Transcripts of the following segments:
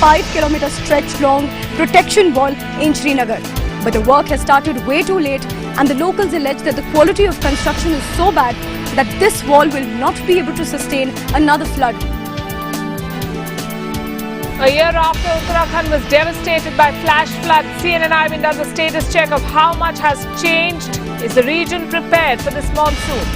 5-kilometer stretch-long protection wall in Srinagar. But the work has started way too late, and the locals allege that the quality of construction is so bad that this wall will not be able to sustain another flood. A year after Uttarakhand was devastated by flash floods, CNN does a status check of how much has changed. Is the region prepared for this monsoon?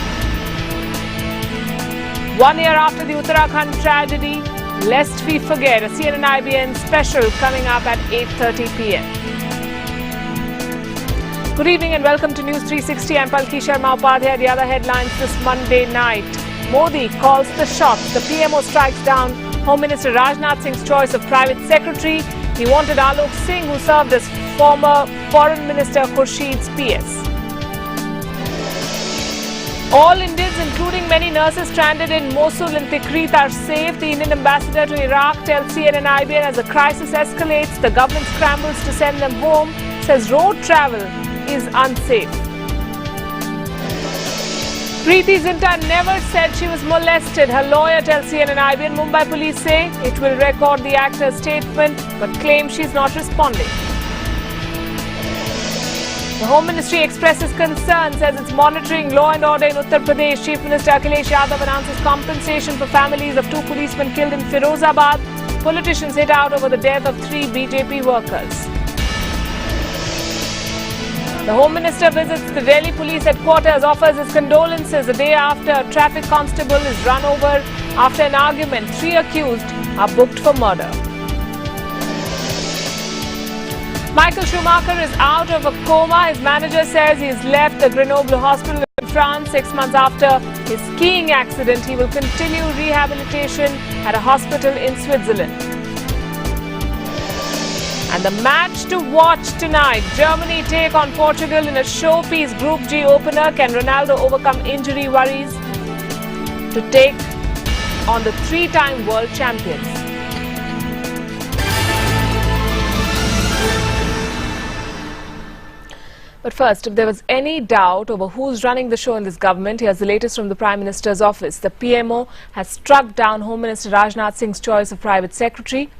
1 year after the Uttarakhand tragedy, lest we forget, a CNN special coming up at 8:30 p.m. Good evening and welcome to News 360. I'm Palki Sharma Upadhyay. The other headlines this Monday night. Modi calls the shots. The PMO strikes down Home Minister Rajnath Singh's choice of private secretary. He wanted Alok Singh, who served as former Foreign Minister Khurshid's PS. All Indians, including many nurses stranded in Mosul and Tikrit, are safe. The Indian ambassador to Iraq tells CNN as the crisis escalates, the government scrambles to send them home, says road travel is unsafe. Preeti Zinta never said she was molested. Her lawyer tells CNN Mumbai police say it will record the actor's statement but claims she's not responding. The Home Ministry expresses concern, says it's monitoring law and order in Uttar Pradesh. Chief Minister Akhilesh Yadav announces compensation for families of 2 policemen killed in Firozabad. Politicians hit out over the death of 3 BJP workers. The Home Minister visits the Delhi Police Headquarters, offers his condolences a day after a traffic constable is run over after an argument. 3 accused are booked for murder. Michael Schumacher is out of a coma. His manager says he's left the Grenoble hospital in France 6 months after his skiing accident. He will continue rehabilitation at a hospital in Switzerland. And the match to watch tonight. Germany take on Portugal in a showpiece Group G opener. Can Ronaldo overcome injury worries to take on the 3-time world champions? But first, if there was any doubt over who's running the show in this government, here's the latest from the Prime Minister's office. The PMO has struck down Home Minister Rajnath Singh's choice of private secretary.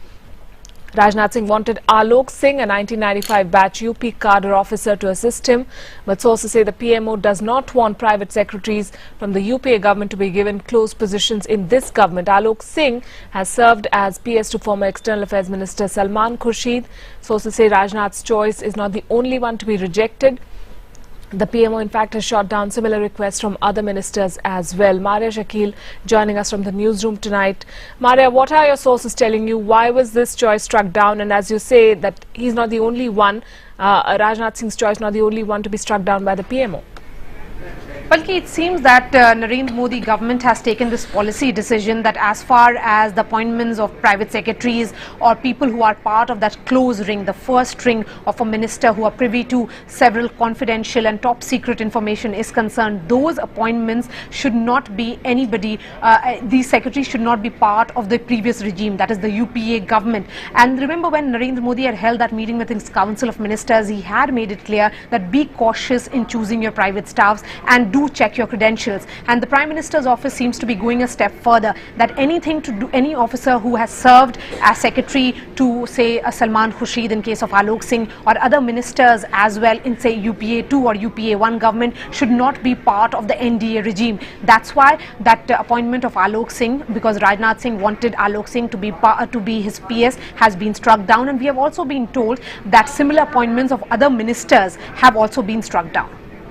Rajnath Singh wanted Alok Singh, a 1995 batch UP cadre officer, to assist him. But sources say the PMO does not want private secretaries from the UPA government to be given close positions in this government. Alok Singh has served as PS to former External Affairs Minister Salman Khurshid. Sources say Rajnath's choice is not the only one to be rejected. The PMO, in fact, has shot down similar requests from other ministers as well. Maria Shakil joining us from the newsroom tonight. Maria, what are your sources telling you? Why was this choice struck down? And as you say, that he's not the only one, Rajnath Singh's choice not the only one to be struck down by the PMO. Balki, it seems that Narendra Modi government has taken this policy decision that as far as the appointments of private secretaries or people who are part of that close ring, the first ring of a minister who are privy to several confidential and top secret information is concerned, those appointments should not be anybody, these secretaries should not be part of the previous regime, that is the UPA government. And remember, when Narendra Modi had held that meeting with his Council of Ministers, he had made it clear that be cautious in choosing your private staffs and do check your credentials. And the Prime Minister's office seems to be going a step further, that anything to do, any officer who has served as secretary to say Salman Khurshid in case of Alok Singh or other ministers as well in say UPA 2 or UPA 1 government should not be part of the NDA regime. That's why that appointment of Alok Singh, because Rajnath Singh wanted Alok Singh to be his PS, has been struck down. And we have also been told that similar appointments of other ministers have also been struck down.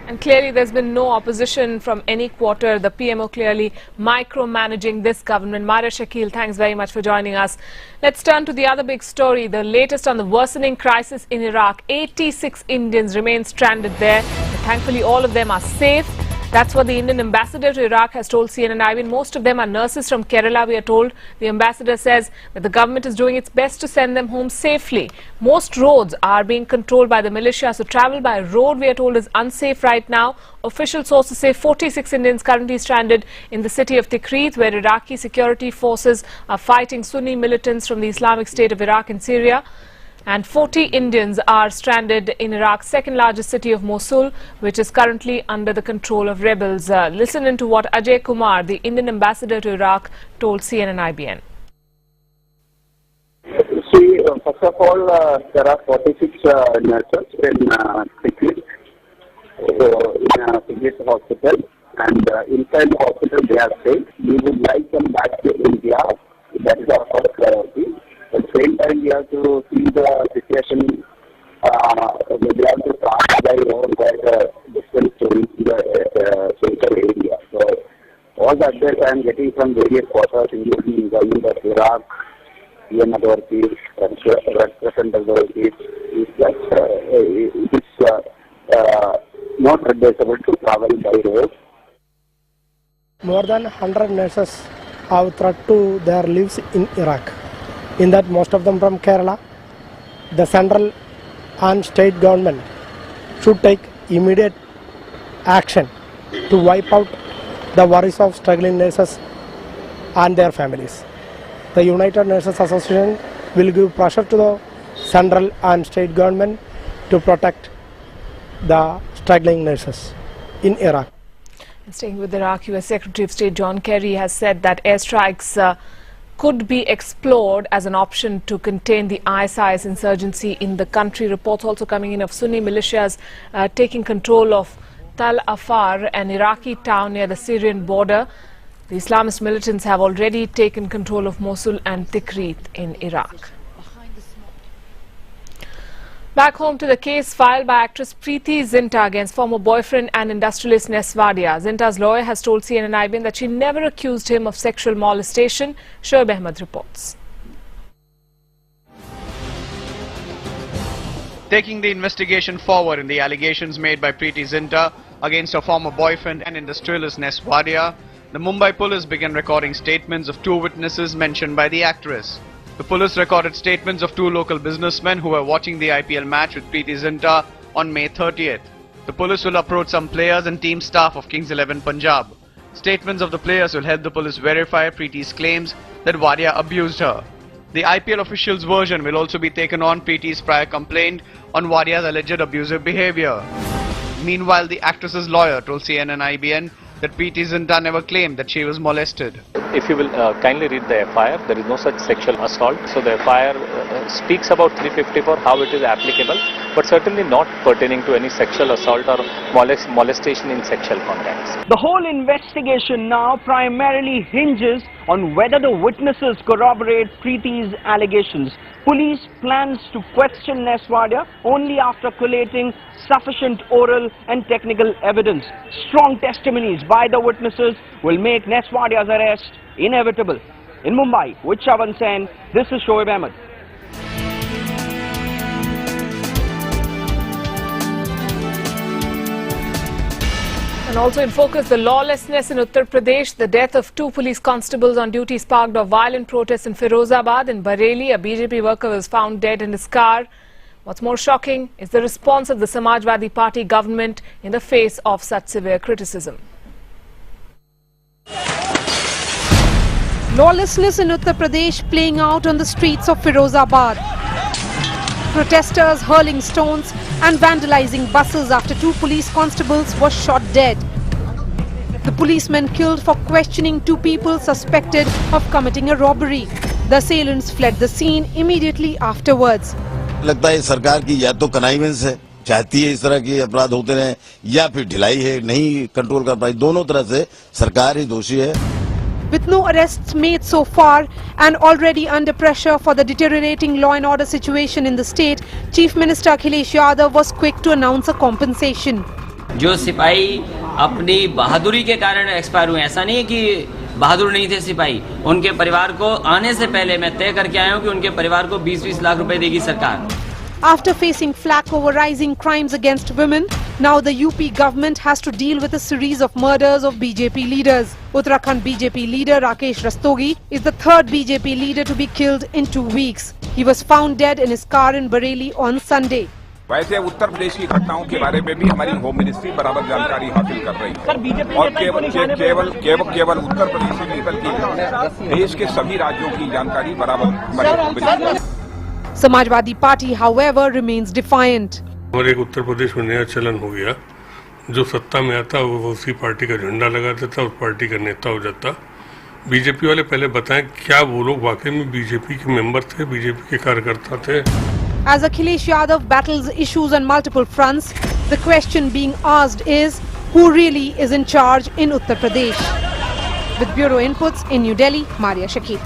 And clearly there's been no opposition from any quarter. The PMO clearly micromanaging this government. Maria Shakil, thanks very much for joining us. Let's turn to the other big story, the latest on the worsening crisis in Iraq. 86 Indians remain stranded there. But thankfully, all of them are safe. That's what the Indian ambassador to Iraq has told CNN. Most of them are nurses from Kerala, we are told. The ambassador says that the government is doing its best to send them home safely. Most roads are being controlled by the militia, so travel by road, we are told, is unsafe right now. Official sources say 46 Indians currently stranded in the city of Tikrit, where Iraqi security forces are fighting Sunni militants from the Islamic State of Iraq and Syria. And 40 Indians are stranded in Iraq's second largest city of Mosul, which is currently under the control of rebels. Listen in to what Ajay Kumar, the Indian ambassador to Iraq, told CNN IBN. See, First of all, there are 46 nurses in Sigrid, in a Sigrid hospital, and inside the hospital they are staying. We would like them back to India. That is our first priority. At the same time, we have to see the situation. We have to start by road where distance to reach the center area. So all the updates I am getting from various quarters, including government of Iraq, UN authorities, and Russian authorities, is that it is not advisable to travel by road. More than 100 nurses have threat to their lives in Iraq. In that, most of them from Kerala. The central and state government should take immediate action to wipe out the worries of struggling nurses and their families. The United Nurses Association will give pressure to the central and state government to protect the struggling nurses in Iraq. Staying with Iraq, US Secretary of State John Kerry has said that airstrikes could be explored as an option to contain the ISIS insurgency in the country. Reports also coming in of Sunni militias taking control of Tal Afar, an Iraqi town near the Syrian border. The Islamist militants have already taken control of Mosul and Tikrit in Iraq. Back home to the case filed by actress Preeti Zinta against former boyfriend and industrialist Neswadia. Zinta's lawyer has told CNN IBN that she never accused him of sexual molestation. Shoaib Ahmed reports. Taking the investigation forward in the allegations made by Preeti Zinta against her former boyfriend and industrialist Neswadia, the Mumbai police began recording statements of two witnesses mentioned by the actress. The police recorded statements of two local businessmen who were watching the IPL match with Preeti Zinta on May 30th. The police will approach some players and team staff of Kings 11 Punjab. Statements of the players will help the police verify Preeti's claims that Wadia abused her. The IPL official's version will also be taken on Preeti's prior complaint on Wadia's alleged abusive behavior. Meanwhile, the actress's lawyer told CNN IBN that Preeti Zinta never claimed that she was molested. If you will kindly read the FIR, there is no such sexual assault. So the FIR speaks about 354, how it is applicable, but certainly not pertaining to any sexual assault or molestation in sexual context. The whole investigation now primarily hinges on whether the witnesses corroborate Preeti's allegations. Police plans to question Neswadia only after collating sufficient oral and technical evidence. Strong testimonies by the witnesses will make Neswadia's arrest inevitable. In Mumbai, with Chavan Sen, this is Shoaib Ahmed. And also in focus, the lawlessness in Uttar Pradesh. The death of two police constables on duty sparked a violent protest in Firozabad. In Bareilly, a BJP worker was found dead in his car. What's more shocking is the response of the Samajwadi Party government in the face of such severe criticism. Lawlessness in Uttar Pradesh playing out on the streets of Firozabad. Protesters hurling stones and vandalizing buses after two police constables were shot dead. The policemen killed for questioning two people suspected of committing a robbery. The assailants fled the scene immediately afterwards. लगता है सरकार की या तो connivance है, चाहती है इस तरह के अपराध होते रहे, या फिर ढिलाई है, नहीं कंट्रोल कर पाई. दोनों तरह से सरकार ही दोषी है. With no arrests made so far and already under pressure for the deteriorating law and order situation in the state, Chief Minister Akhilesh Yadav was quick to announce a compensation. जो सिपाही अपनी बहादुरी के कारण एक्सपायर हुए, ऐसा नहीं है कि बहादुर नहीं थे सिपाही, उनके परिवार को आने से पहले मैं तय करके आया हूं कि उनके परिवार को 20-20 लाख रुपए देगी सरकार. After facing flack over rising crimes against women, now the UP government has to deal with a series of murders of BJP leaders. Uttarakhand BJP leader Rakesh Rastogi is the third BJP leader to be killed in 2 weeks. He was found dead in his car in Bareilly on Sunday. वैसे उत्तर प्रदेश की घटनाओं के बारे में भी हमारी home ministry बराबर जानकारी हासिल कर रही है और केवल उत्तर प्रदेश ही नहीं बल्कि देश के सभी राज्यों की जानकारी बराबर. Samajwadi Party, however, remains defiant. हमारे एक उत्तर प्रदेश में नया चलन हो गया, जो सत्ता में आता वो उसी पार्टी का झंडा लगा देता, उस पार्टी का नेता हो जाता. बीजेपी वाले पहले बताएं क्या वो लोग वाकई में बीजेपी के मेंबर थे, बीजेपी के कार्यकर्ता थे? As Akhilesh Yadav battles issues on multiple fronts, the question being asked is who really is in charge in Uttar Pradesh? With bureau inputs in New Delhi, Maria Shakil.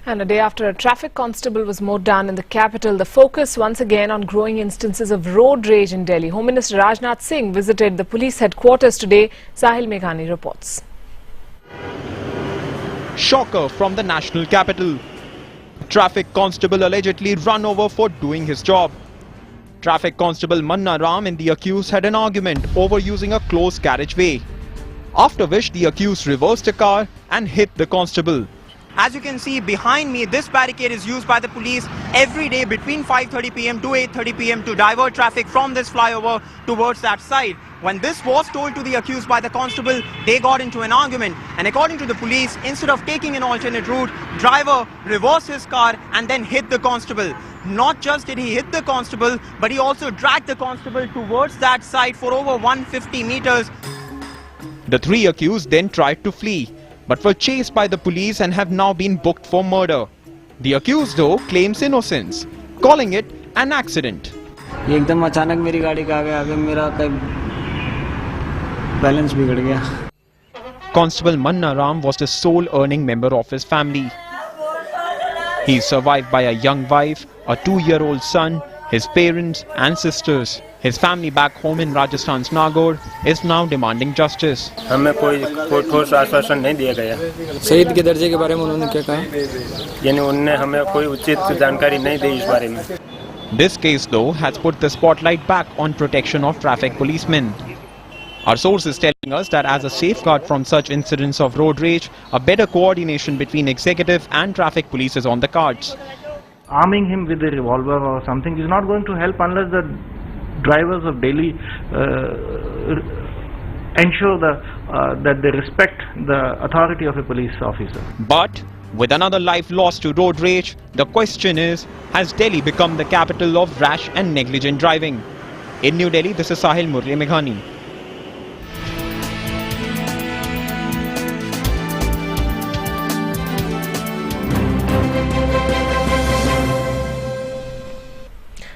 And a day after a traffic constable was mowed down in the capital, the focus once again on growing instances of road rage in Delhi. Home Minister Rajnath Singh visited the police headquarters today. Sahil Meghani reports. Shocker from the national capital. Traffic constable allegedly run over for doing his job. Traffic constable Manna Ram and the accused had an argument over using a closed carriageway, after which the accused reversed a car and hit the constable. As you can see behind me, this barricade is used by the police every day between 5:30 p.m. to 8:30 p.m. to divert traffic from this flyover towards that side. When this was told to the accused by the constable, they got into an argument, and according to the police, instead of taking an alternate route, driver reversed his car and then hit the constable. Not just did he hit the constable, but he also dragged the constable towards that side for over 150 meters. The three accused then tried to flee, but were chased by the police and have now been booked for murder. The accused though claims innocence, calling it an accident. एकदम अचानक मेरी गाड़ी का आगे मेरा balance बिगड़ गया. Constable Manna Ram was the sole earning member of his family. He is survived by a young wife, a 2-year-old son, his parents and sisters. His family back home in Rajasthan's Nagaur is now demanding justice. हमें कोई ठोस आश्वासन नहीं दिया गया. शहीद के दर्जे के बारे में उन्होंने क्या कहा? यानी उन्होंने हमें कोई उचित जानकारी नहीं दी इस बारे में. This case though has put the spotlight back on protection of traffic policemen. Our source is telling us that as a safeguard from such incidents of road rage, a better coordination between executive and traffic police is on the cards. Arming him with a revolver or something is not going to help unless the drivers of Delhi ensure that they respect the authority of a police officer. But with another life lost to road rage, the question is, has Delhi become the capital of rash and negligent driving? In New Delhi, this is Sahil Meghani.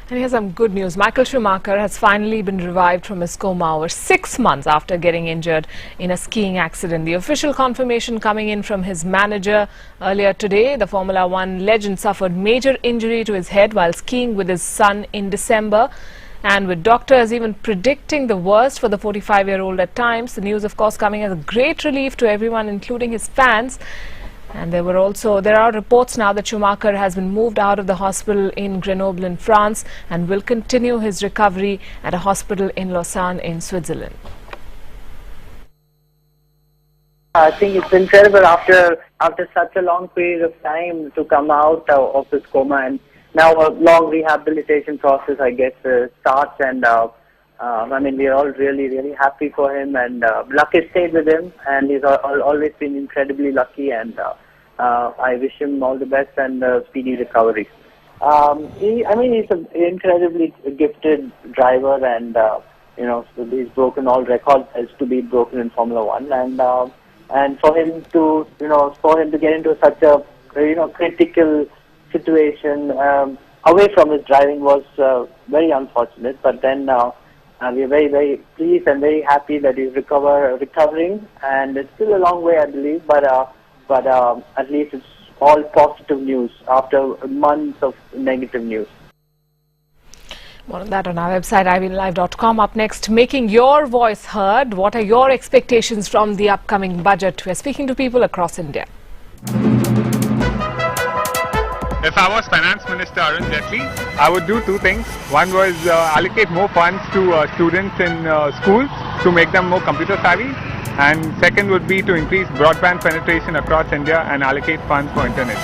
And here's some good news. Michael Schumacher has finally been revived from his coma over 6 months after getting injured in a skiing accident. The official confirmation coming in from his manager earlier today. The Formula One legend suffered major injury to his head while skiing with his son in December. And with doctors even predicting the worst for the 45-year-old at times, the news of course coming as a great relief to everyone, including his fans. And there are reports now that Schumacher has been moved out of the hospital in Grenoble in France and will continue his recovery at a hospital in Lausanne in Switzerland. I think it's incredible after such a long period of time to come out of this coma, and now a long rehabilitation process, I guess, starts. And I mean, we're all really happy for him, and luck has stayed with him, and he's always been incredibly lucky, and I wish him all the best and speedy recovery. He's an incredibly gifted driver, and he's broken all records as to be broken in Formula One, and for him to get into such a critical situation away from his driving was very unfortunate. But then we're very pleased and very happy that he's recovering, and it's still a long way, I believe, but at least it's all positive news after months of negative news. More on that on our website ivnlive.com. Up next, making your voice heard. What are your expectations from the upcoming budget? We're speaking to people across India. If I was Finance Minister Arun Jaitley, I would do two things. One was allocate more funds to students in schools to make them more computer savvy. And second would be to increase broadband penetration across India and allocate funds for internet.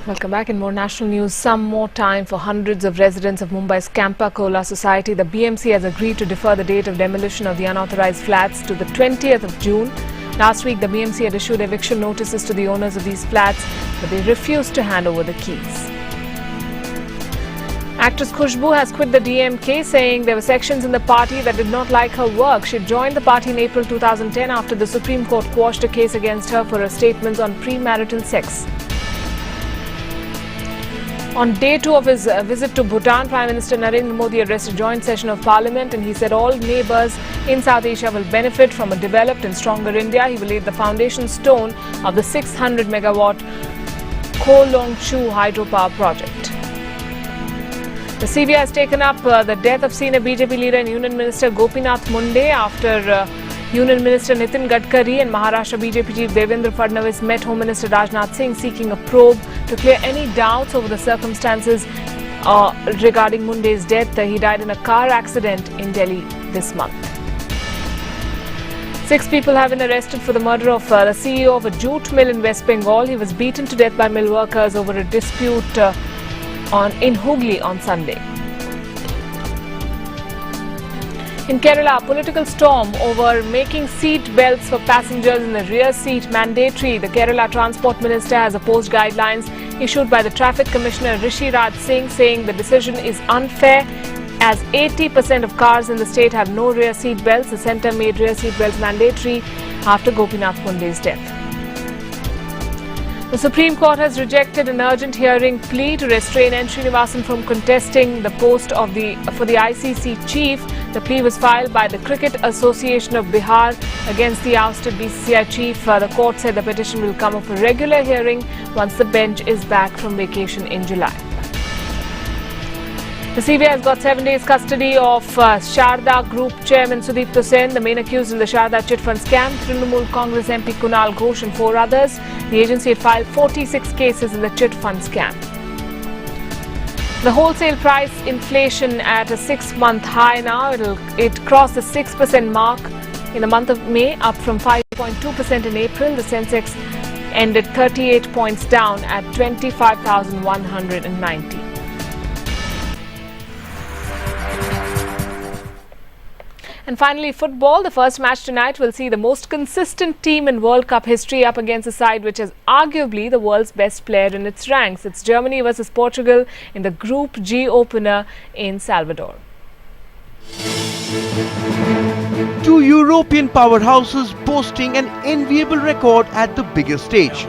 Welcome back. In more national news, some more time for hundreds of residents of Mumbai's Campa Kola society. The BMC has agreed to defer the date of demolition of the unauthorized flats to the 20th of June. Last week, the BMC had issued eviction notices to the owners of these flats, but they refused to hand over the keys. Actress Khushbu has quit the DMK, saying there were sections in the party that did not like her work. She joined the party in April 2010 after the Supreme Court quashed a case against her for her statements on premarital sex. On day 2 of his visit to Bhutan, Prime Minister Narendra Modi addressed a joint session of Parliament, and he said all neighbours in South Asia will benefit from a developed and stronger India. He will lay the foundation stone of the 600 megawatt Kolongchu hydropower project. The CBI has taken up the death of senior BJP leader and Union Minister Gopinath Munde after Union Minister Nitin Gadkari and Maharashtra BJP Chief Devendra Fadnavis met Home Minister Rajnath Singh seeking a probe to clear any doubts over the circumstances regarding Munde's death. He died in a car accident in Delhi this month. 6 people have been arrested for the murder of the CEO of a jute mill in West Bengal. He was beaten to death by mill workers over a dispute in Hooghly on Sunday. In Kerala, a political storm over making seat belts for passengers in the rear seat mandatory. The Kerala Transport Minister has opposed guidelines issued by the Traffic Commissioner Rishi Raj Singh, saying the decision is unfair as 80% of cars in the state have no rear seat belts. The centre made rear seat belts mandatory after Gopinath Munde's death. The Supreme Court has rejected an urgent hearing plea to restrain N. Srinivasan from contesting the post for the ICC chief. The plea was filed by the Cricket Association of Bihar against the ousted BCCI chief. The court said the petition will come up for regular hearing once the bench is back from vacation in July. The CBI has got 7 days custody of Sharda Group Chairman Sudipto Sen, the main accused in the Sharda chit fund scam, Trinamool Congress MP Kunal Ghosh and 4 others. The agency had filed 46 cases in the chit fund scam. The wholesale price inflation at a 6-month high now. It crossed the 6% mark in the month of May, up from 5.2% in April. The Sensex ended 38 points down at 25,190. And finally, football. The first match tonight will see the most consistent team in World Cup history up against a side which is arguably the world's best player in its ranks. It's Germany versus Portugal in the Group G opener in Salvador. 2 European powerhouses boasting an enviable record at the biggest stage.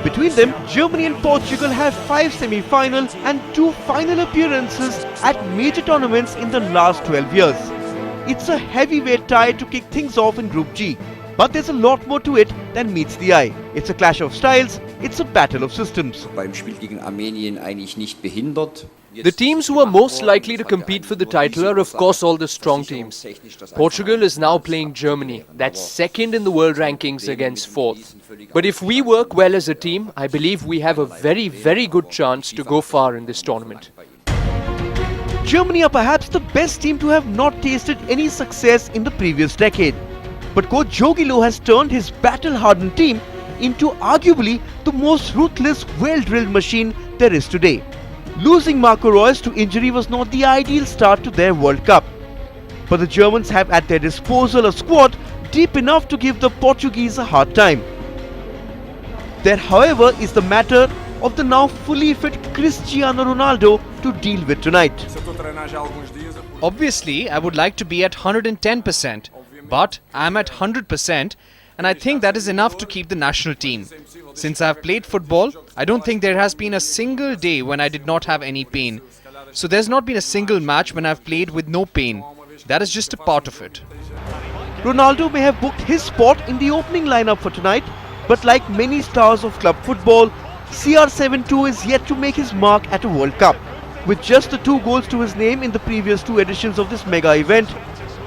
Between them, Germany and Portugal have 5 semi-final and 2 final appearances at major tournaments in the last 12 years. It's a heavyweight tie to kick things off in Group G. But there's a lot more to it than meets the eye. It's a clash of styles, it's a battle of systems. The teams who are most likely to compete for the title are of course all the strong teams. Portugal is now playing Germany. That's second in the world rankings against fourth. But if we work well as a team, I believe we have a very, very good chance to go far in this tournament. Germany are perhaps the best team to have not tasted any success in the previous decade. But coach Jogi Löw has turned his battle-hardened team into arguably the most ruthless, well-drilled machine there is today. Losing Marco Reus to injury was not the ideal start to their World Cup. But the Germans have at their disposal a squad deep enough to give the Portuguese a hard time. There, however, is the matter of the now fully fit Cristiano Ronaldo to deal with tonight. Obviously, I would like to be at 110%, but I'm at 100%, and I think that is enough to keep the national team. Since I've played football, I don't think there has been a single day when I did not have any pain. So there's not been a single match when I've played with no pain. That is just a part of it. Ronaldo may have booked his spot in the opening lineup for tonight, but like many stars of club football, CR7-2 is yet to make his mark at a World Cup. With just the 2 goals to his name in the previous 2 editions of this mega event,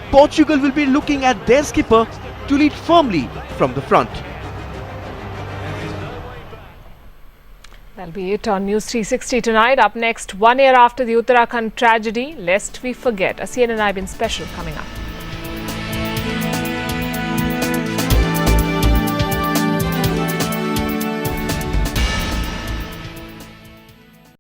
Portugal will be looking at their skipper to lead firmly from the front. That'll be it on News 360 tonight. Up next, 1 year after the Uttarakhand tragedy, lest we forget. A CNN IBN special coming up.